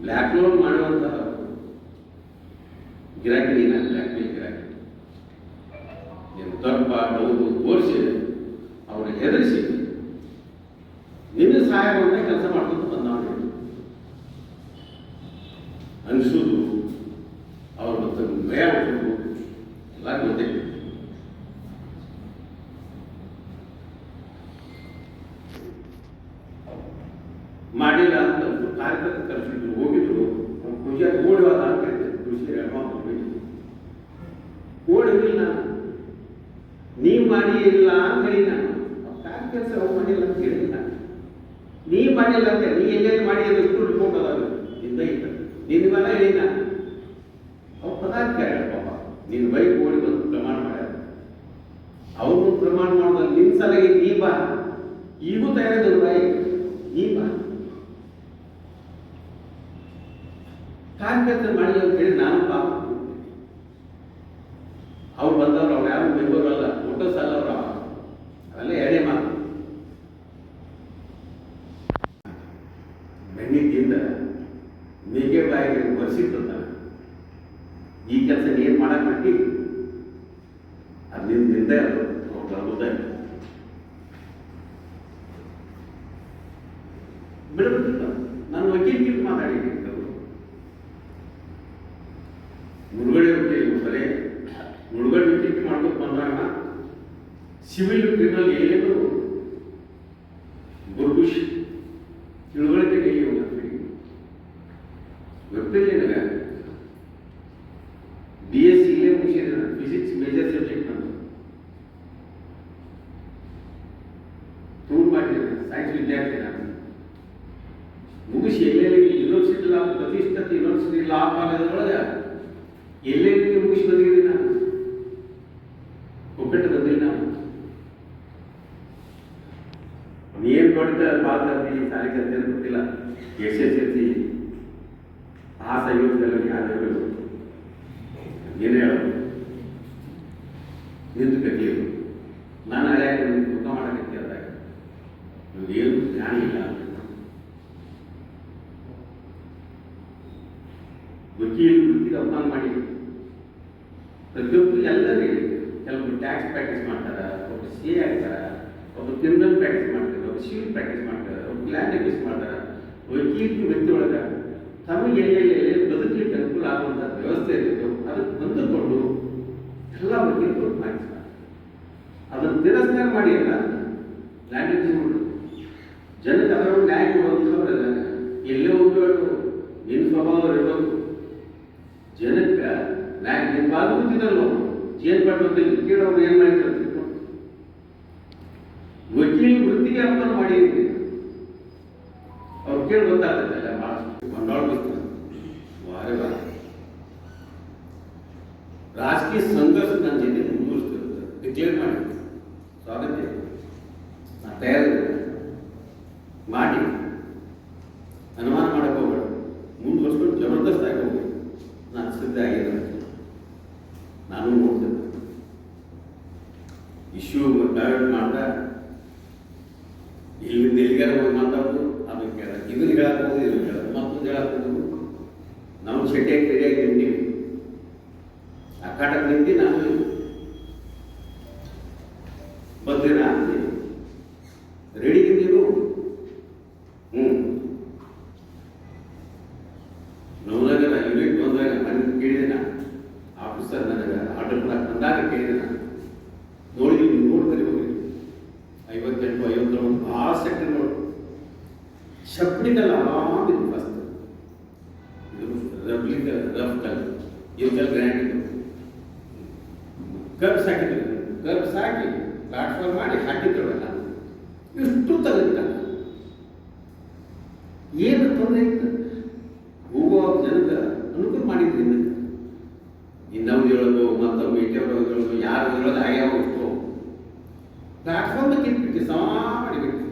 ಬ್ಲ್ಯಾಕ್ ಲೋನ್ ಮಾಡುವಂಥ ಗಿರಾಕಿ ನೀನು ಬ್ಲ್ಯಾಕ್ ಮೇಲ್ ಗಿರಾಕಿ ನೀನು ತಪ್ಪ ಡೌದು ತೋರಿಸಿ ಅವ್ರಿಗೆ ಹೆದರಿಸಿ ನಿನ್ನ ಸಹಾಯ ಅಂತ ಕೆಲಸ ಮಾಡ್ಕೊಂಡು ಬಂದವನು ಅನಿಸೋದು ಅವ್ರ ಮತ್ತೆ ಭಯ ಹುಟ್ಟೋದು ಎಲ್ಲ ಗೊತ್ತೈತೆ. ಮಾಡಿಲ್ಲ ಅಂತ ಕಾರ್ಯಕರ್ತ ಕರೆಸಿದ್ರು ಹೋಗಿದ್ರು ಪೂಜೆ ಓಡುವಾಗ ಅಂತ ಕೃಷಿ ಓಡಿಲ್ಲ ನೀವು ಮಾಡಿ ಇಲ್ಲ ಅಂತ ಹೇಳಿ ನಾನು ಕೆಲಸ ಅವ್ರು ಮಾಡಿಲ್ಲ ಅಂತ ಹೇಳಿಲ್ಲ ನೀ ಮಾಡಿಲ್ಲ ಅಂತ ನೀ ಎಲ್ಲೆಲ್ಲಿ ಮಾಡಿ ಅದಷ್ಟು ರಿಪೋರ್ಟ್ ಅದಾವ ನಿಂದ ಇಲ್ಲ ನಿನ್ನ ಮೇಲೆ ಹೇಳಿಲ್ಲ ಅವ್ರು ಪದಾರ್ಥ ಕೇಳ ಪಾಪ ನಿನ್ನ ಬೈಕ್ ಓಡಿ ಬಂದು ಪ್ರಮಾಣ ಮಾಡ್ಯಾರ ಅವ್ರು ಪ್ರಮಾಣ ಮಾಡಿದಾಗ ನಿನ್ನ ಸಲಗೆ ನೀ ಬಾ ಈಗೂ ತಯಾರಿದ್ರು ಬಾಯಿ ನೀ ಬಾ ಕಾರ್ಯಕರ್ತರು ಮಾಡಿಲ್ಲ ಅಂತ ಹೇಳಿ ನಾನು ಪಾಪ ಅವ್ರು ಬಂದವ್ರು ಅವ್ರು ಯಾರು ಮೆಂಬರ್ ಅಲ್ಲ ಫೋಟೋ ಸಾಲ ಅವ್ರ ಅವೆಲ್ಲ ಎಡೆ ಮಾತು ಬೆನ್ನಿದ್ದಿಂದ ಮೇಕೆ ಬಾಯಿಗೆ ಬರ್ಸಿರ್ತದ ಈ ಕೆಲಸ ಏನ್ ಮಾಡಕ್ ಬಿಟ್ಟು ಅದು ನಿಂದ ಬಿಡಬೇಕಿಲ್ಲ. ನಾನು ವಕೀಲ್ ಮಾತಾಡಿದ್ದೀನಿ ಮುಳುಗಡೆ ಸರಿ ಮುಳುಗಡೆ ವಕೀಲ್ ಮಾಡ್ಕೊಂಡು ಬಂದಾಗ ಸಿವಿಲ್ ಕ್ರಿಮಿನಲ್ ಏನು ಗುರುಖುಷ್ ತಿಳುವಳಿಕೆ ಹೇಳಿ ಗೊತ್ತಿಲ್ಲ ನನಗೆ BSc ಇಲ್ಲೇ ಮುಗಿಸಿದ ಫಿಸಿಕ್ಸ್ ಮೇಜರ್ ಸಬ್ಜೆಕ್ಟ್ ಅಂತ ಟೂರ್ ಮಾಡಿದ್ದೇನೆ ಸೈನ್ಸ್ ವಿದ್ಯಾರ್ಥಿ ನಾನು ಮುಗಿಸಿ ಎಲ್ಲೆಲ್ಲಿ ಯೂನಿವರ್ಸಿಟಿ ಲಾ ಪ್ರತಿಷ್ಠಿತ ಯೂನಿವರ್ಸಿಟಿ ಲಾ ಕಾಲೇಜ್ ಒಳಗೆ ಎಲ್ಲೆಲ್ಲಿ ಮುಗಿಸಿ ಬಂದಿದ್ದೀನಿ ನಾನು ಒಬ್ಬಟ್ಟು ಬಂದಿಲ್ಲ ನಾನು ನೀರು ಕೊಡ್ತಾ ಭಾಳ ತರ್ತೀನಿ ಸಾಲಿ ಕಲ್ತಿರೋ ಗೊತ್ತಿಲ್ಲ SSLC ಆ ಸಂಯೋಜನೆಲ್ಲ ಯಾರು ಹೇಳೋದು ಏನೇ ಹೇಳೋದು ನಿಂತು ಕಟ್ಟಿಯೋದು ನಾನು ಹಳೆ ದುಃಖ ಮಾಡಕ್ಕೆ ಅದಾಗ ಏನು ಜ್ಞಾನ ಇಲ್ಲ ವಕೀಲ ವೃತ್ತಿ ಅವಮಾನ ಮಾಡಿ ಪ್ರತಿಯೊಬ್ಬರು ಎಲ್ಲರೂ ಕೆಲವೊಬ್ರು ಟ್ಯಾಕ್ಸ್ ಪ್ರಾಕ್ಟೀಸ್ ಮಾಡ್ತಾರೆ ಒಬ್ಬರು CA ಆಗ್ತಾರೆ ಒಬ್ಬರು ಕ್ರಿಮಿನಲ್ ಪ್ರಾಕ್ಟೀಸ್ ಮಾಡ್ತಾರೆ ಒಬ್ಬರು ಸಿವಿಲ್ ಪ್ರಾಕ್ಟೀಸ್ ಮಾಡ್ತಾರೆ ಒಬ್ಬರು ಲ್ಯಾಂಡ್ ಅಕ್ಯೂಸ್ ಮಾಡ್ತಾರೆ ವಕೀಲ ವ್ಯಕ್ತಿ ಒಳಗೆ ತಮಗೆ ಎಲ್ಲೆಲ್ಲಿ ಬದುಕಲಿಕ್ಕೆ ಅನುಕೂಲ ಆಗುವಂಥ ವ್ಯವಸ್ಥೆ ಇರಬೇಕು ಅದಕ್ಕೆ ಹೊಂದಿಕೊಂಡು ಎಲ್ಲ ವಕೀಲರು ಮಾಡಿಸ್ತಾರೆ ಅದನ್ನು ತಿರಸ್ಕಾರ ಮಾಡಿ ಅಲ್ಲ ಲ್ಯಾಂಡ್ ಅಕ್ಯೂಸ್ ಮಾಡೋದು ಜನಕ್ಕೆ ಅದರೊಳಗೆ ನ್ಯಾಯ ಕೊಡುವಂಥವ್ರಲ್ಲ ಎಲ್ಲೇ ಹೋಗ್ಬೇಕು ನಿನ್ನ ಸ್ವಭಾವ ಇರಬೇಕು ಜನಕ್ಕೆ ನ್ಯಾಯ ನಿನ್ನ ಬಾಲ್ ಕೂತಿದ್ದಲ್ಲ ಜೇನು ಪಡ್ಬೇಕು ಕೇಳೋರು ಏನು ಮಾಡಿದ್ರು ವಕೀಲ ವೃತ್ತಿಗೆ ಅಪಮಾನ ಮಾಡಿದ್ದೀನಿ ಅವ್ರು ಕೇಳಿ ಗೊತ್ತಾಗ್ತದಲ್ಲ ಭಾಳಷ್ಟು ಬಂಡವಾಳ ವಾರ ವಾರ ರಾಜಕೀಯ ಸಂಘರ್ಷ ನನ್ನ ಜೊತೆ ಮುಂದುವರಿಸ್ತಿರುತ್ತೆ ಡಿಕ್ಲೇರ್ ಮಾಡಿ ಸ್ವಾಗತ ನಾನು ತಯಾರಿದೆ ಮಾಡಿ ಅನುಮಾನ ಮಾಡಕ್ಕೆ ಹೋಗ್ಬೇಡ ಮುಂದುವರ್ಸ್ಕೊಂಡು ಜಬರ್ದಸ್ತ್ ಆಗಿ ಹೋಗಿ ನಾನು ಸಿದ್ಧ ಆಗಿದ್ದೆ ನಾನು ನೋಡ್ತೇನೆ ಇಶ್ಯೂ ಡೈವರ್ಟ್ ಮಾಡ್ತಾ ಇಲ್ಲಿಂದ ಎಲ್ಲಿಗಾರ ಹೋಗಿ ಮಾತಾಡೋದು ಅದಕ್ಕೆ ಕೇಳ ಇದನ್ನು ಹೇಳಕ್ಕೋದು ಇದನ್ನು ಹೇಳೋದು ಮತ್ತೊಂದು ಹೇಳಕ್ಕೋದು ನಾವು ಶೆಟ್ಟಿಯಾಗಿ ರೆಡಿಯಾಗಿ ನಿಂತೀವಿ ಅಕ್ಕಾಟಕ್ಕೆ ನಿಂತು ನಾನು ಬರ್ತೀರಾ ಅಂತೀವಿ ರೆಡಿ ನೀವು ನವನಗರ ಯೂನಿಟ್ ಬಂದಾಗ ನನಗೆ ಕೇಳಿದೆ ನಾನು ಆಫೀಸರ್ ನನಗೆ ಆರ್ಡರ್ ಬಂದಾಗ ಕೇಳಿದೆ ನಾನು ನೋಡಿದ್ವಿ ನೀವು ನೋಡ್ತಾರೆ ಹೋಗಿ 58 57 ವರ್ಟಿಕಲ್ ಆರಾಮಿದೆ ಫಸ್ಟ್ ಇದು ರಫ್ ಕಲ್ ಇವ್ಕಲ್ ಗ್ರ್ಯಾಂಡ್ ಇದು ಕರ್ಬ್ಸ್ ಹಾಕಿದ್ರು ಕರ್ಬ್ಸ್ ಹಾಕಿ ಪ್ಲಾಟ್ಫಾರ್ಮ್ ಮಾಡಿ ಹಾಕಿದ್ರಲ್ಲ ಇಷ್ಟು ತೆಗೆದಿಟ್ಟ ಏನು ತೊಂದರೆ ಇತ್ತು ಹೋಗುವ ಜನಕ್ಕೆ ಅನುಕೂಲ ಮಾಡಿದ್ರಿಂದ ಇನ್ನೊಂದು ಹೇಳೋದು ಮತ್ತೊಂದು ಮೇಟೆಯೊಳಗೆ ಯಾರು ಹೇಳೋದು ಆಗ್ಯಾವ ಇಷ್ಟು ಪ್ಲಾಟ್ಫಾರ್ಮ್ ಕಿಟ್ಬಿಟ್ಟು ಸಮ ಮಾಡಿಬಿಟ್ಟು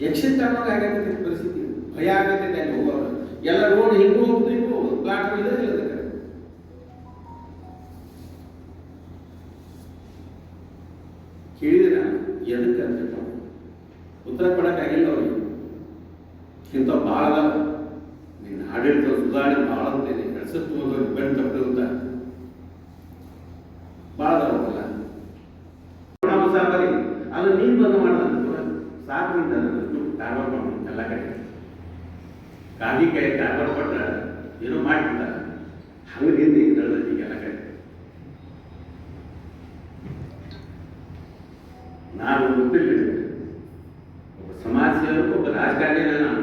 ಎಕ್ಸಿಟ್ ಆಗುವಾಗ ಆಗತ್ತೆ ಪರಿಸ್ಥಿತಿ ಭಯ ಆಗತ್ತೆ ಅಲ್ಲಿ ಹೋಗುವಾಗ ಎಲ್ಲ ರೋಡ್ ಹಿಂಗೂ ಹೋಗುದು ಹಿಂಗೂ ಹೋಗುದು ಪ್ಲಾಟ್ಫಾರ್ಮ್ ಇದೆ ಇಲ್ಲ ಅದಕ್ಕೆ ಕೇಳಿದ್ರೆ ಎದಕ್ಕೆ ಅಂತ ಉತ್ತರ ಕೊಡೋಕ್ಕಾಗಿಲ್ಲ ಅವ್ರಿಗೆ ಇಂಥ ಭಾಳ ಅದಾವ ನಿನ್ನ ಆಡಳಿತ ಸುಧಾರಣೆ ಭಾಳ ಅಂತೇನೆ ಕೆಲಸಕ್ಕೆ ಹೋದವ್ರಿಗೆ ಬೆನ್ನು ತಪ್ಪದಂತ ಭಾಳ ಅದಾವಲ್ಲ ಸಾಬಾರಿ ಅದು ನೀನು ಬಂದು ಮಾಡೋದಂತ ಕೂಡ ಸಾಕು ಅಷ್ಟು ಕಾರ್ಬಾರ್ ಮಾಡ್ತೀನಿ ಎಲ್ಲ ಕಡೆ ಕಾಗಿ ಕೈ ಕಾರ್ಬಾರ್ ಕೊಟ್ಟರೆ ಏನೋ ಮಾಡ್ತಿದ್ದಾರೆ ಹಂಗೆ ಹಿಂದೆ ಈಗ ಎಲ್ಲ ಕಡೆ ನಾನು ಗೊತ್ತಿಲ್ಲ ಒಬ್ಬ ಸಮಾಜ ಸೇವಕ ಒಬ್ಬ ರಾಜಕಾರಣಿನ ನಾನು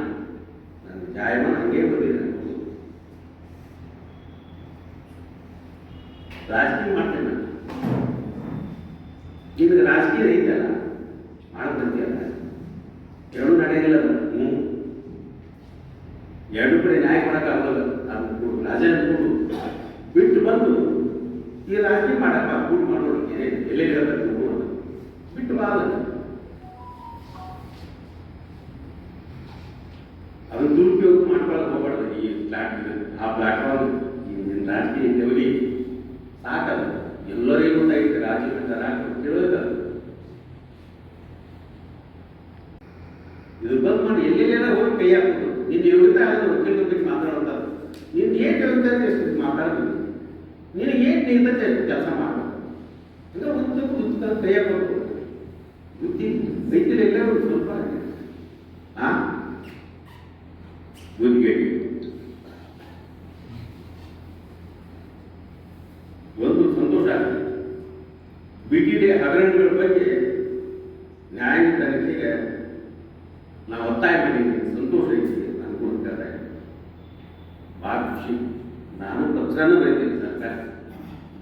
ನನ್ನ ಜಾಯಮಾನ ಹಂಗೆ ಬಂದಿದ್ದೆ ರಾಜಕೀಯ ಮಾಡ್ತೇನೆ ನಾನು ಈಗ ರಾಜಕೀಯ ಐತಲ್ಲ ಮಾಡಬರ್ತೀಯಲ್ಲ ಎರಡು ನಡೆಯಲ್ಲ ಎರಡು ಕಡೆ ನ್ಯಾಯ ಮಾಡೋಕ್ಕಾಗಲ್ಲ ಅದು ರಾಜ ಅಂದ್ಕೊಂಡು ಬಿಟ್ಟು ಬಂದು ಈ ರಾಜಕೀಯ ಮಾಡಪ್ಪ ಕೂಡಿ ಮಾಡೋರಿಗೆ ಎಲ್ಲೇ ಹೇಳ್ಬೇಕು ಬಿಟ್ಟು ಬಾ ಅದನ್ನು ದುರುಪಯೋಗ ಮಾಡ್ಕೊಳ್ಳೋಕೆ ಹೋಗ್ಬಾರ್ದು ಈ ಪ್ಲಾಟ್ಫಾರ್ಮ್ ರಾಜಕೀಯ ಲೆವೆಲಿ ಸಾಕಲ್ಲ ಎಲ್ಲರಿಗೂ ಐತೆ ರಾಜಕೀಯ ಕೇಳೋದಲ್ಲ ಇದು ಬಂದ್ ಮಾಡಿ ಎಲ್ಲೆಲ್ಲ ಹೋಗಿ ಕೈ ಹಾಕೋದು ನಿನ್ನ ಯೋಗ್ಯತೆ ಆಗೋದು ವಕೀಲ ಬಗ್ಗೆ ಮಾತಾಡೋದು ನಿನ್ನ ಏನು ಯೋಗ್ಯತೆ ಎಷ್ಟು ಮಾತಾಡೋದು ನಿನಗೆ ಏನು ನಿಂತ ಎಷ್ಟು ಕೆಲಸ ಮಾಡಬೇಕು ಅಂದ್ರೆ ಒಂದು ಕೈ ಹಾಕೋದು ಬುದ್ಧಿ ವೈದ್ಯರು ಎಲ್ಲರೂ ಸ್ವಲ್ಪ ಬುದ್ಧಿಗೇಡಿ ಒಂದು ಸಂತೋಷ ಆಗ್ತದೆ BTD ಹಗರಣಗಳ ಬಗ್ಗೆ ನ್ಯಾಯ ತನಿಖೆಗೆ ನಾವು ಒತ್ತಾಯ ಮಾಡಿದ್ದೀವಿ ಸಂತೋಷ ಐತಿ ಅನುಕೂಲ ಕೇಳ್ತಾ ಭಾಳ ಖುಷಿ ನಾನು ಪತ್ರನೂ ಬರೀತೀನಿ ಸರ್ಕಾರ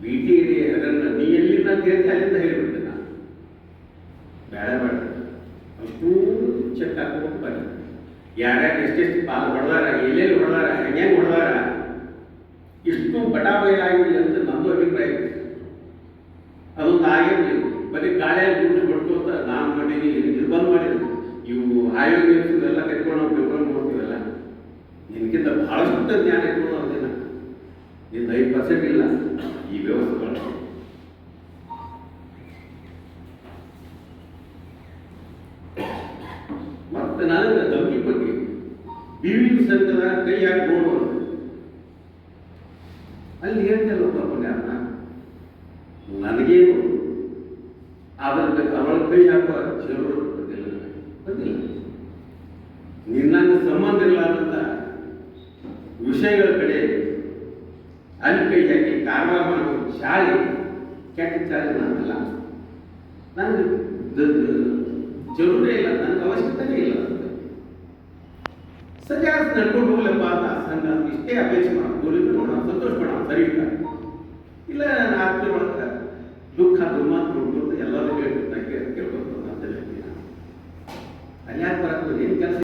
BTD ಹಗರಣ ನೀ ಎಲ್ಲಿಂದ ಕೇಳ್ತಿ ಅಲ್ಲಿಂದ ಹೇಳಿಬಿಡ್ತೇನೆ ನಾನು ಬೇಡ ಬೇಡ ಅಷ್ಟು ಚೆಕ್ ಹಾಕೋಬೇಕು ಬನ್ನಿ ಯಾರ್ಯಾರು ಎಷ್ಟೆಷ್ಟು ಪಾಲು ಹೊಡೆದಾರ ಎಲ್ಲೆಲ್ಲಿ ಹೊಡೆದಾರ ಹೆಂಗೆ ಹೊಡೆದಾರ ಇಷ್ಟು ಬಟಾಬಯಲಾಗಿಲ್ಲ ಅಂತ ನಂದು ಅಭಿಪ್ರಾಯ ಇದೆ ಅದೊಂದು ಆಗಿರಲಿ ಬರೀ ಗಾಳಿಯಲ್ಲಿ ದುಡ್ಡು ಕೊಡ್ಕೋತ ನಾನು ಮಾಡೀನಿ ಇದು ಬಂದ್ ಮಾಡಿದ್ರು ಇವು ಆಯೋಗ ಎಲ್ಲ ಕಟ್ಕೊಂಡು ನಾವು ಪೇಪರ್ ನೋಡ್ತೀವಲ್ಲ ನಿನಗಿಂತ ಬಹಳಷ್ಟು ಜ್ಞಾನ ಇಟ್ಕೊಂಡು ಅದನ್ನ ನಿಂದ 5% ಇಲ್ಲ ಈ ವ್ಯವಸ್ಥೆಗಳು ಮತ್ತೆ ನನಗೆ ಧಮಕಿ ಬಗ್ಗೆ BVD ಸಂಘದ ಕೈ ಹಾಕಿ ನೋಡೋದು ಅಲ್ಲಿ ಹೇಳ್ತಲ್ಲ ಪುಣ್ಯಾತ್ಮ ನನಗೇನು ಅವಳ ಕೈ ಹಾಕುವ ಜರೂರು ಬಂದಿಲ್ಲ ನಿನ್ನಂಗೆ ಸಂಬಂಧ ಇರಲಾರ್ದಂಥ ವಿಷಯಗಳ ಕಡೆ ಅಲ್ಲಿ ಕೈ ಹಾಕಿ ಕಾರವಾರ ಮಾಡೋ ಶಾಲೆ ಕೆಟ್ಟ ಚಾಲೆ ನಾನಲ್ಲ ನನಗೆ ಜರೂರೇ ಇಲ್ಲ ನನಗೆ ಅವಶ್ಯಕತೆನೇ ಇಲ್ಲ ಸರಿಯಾದ ನಡ್ಕೊಂಡು ಹೋಗ್ಲಪ್ಪ ಅಂತ ಸಂಘ ಇಷ್ಟೇ ಅಪೇಕ್ಷೆ ಮಾಡೋಣ ನೋಡೋಣ ಸಂತೋಷ ಪಡೋಣ ಸರಿ ಇಲ್ಲ ನಾಲ್ಕು ಒಳಗೆ ದುಃಖ ದುರ್ಮಾತ್ ನೋಡ್ಕೊಂಡು ಎಲ್ಲರಿಗೂ ಕೇಳ್ಬೇಕು ಅಂತ ಹೇಳ್ಬೋದು ಅಂತ ಹೇಳ್ತೀನಿ ಅಲ್ಲಿ ಯಾಕೆ ಬರಕ್ಕೆ ಏನು ಕೆಲಸ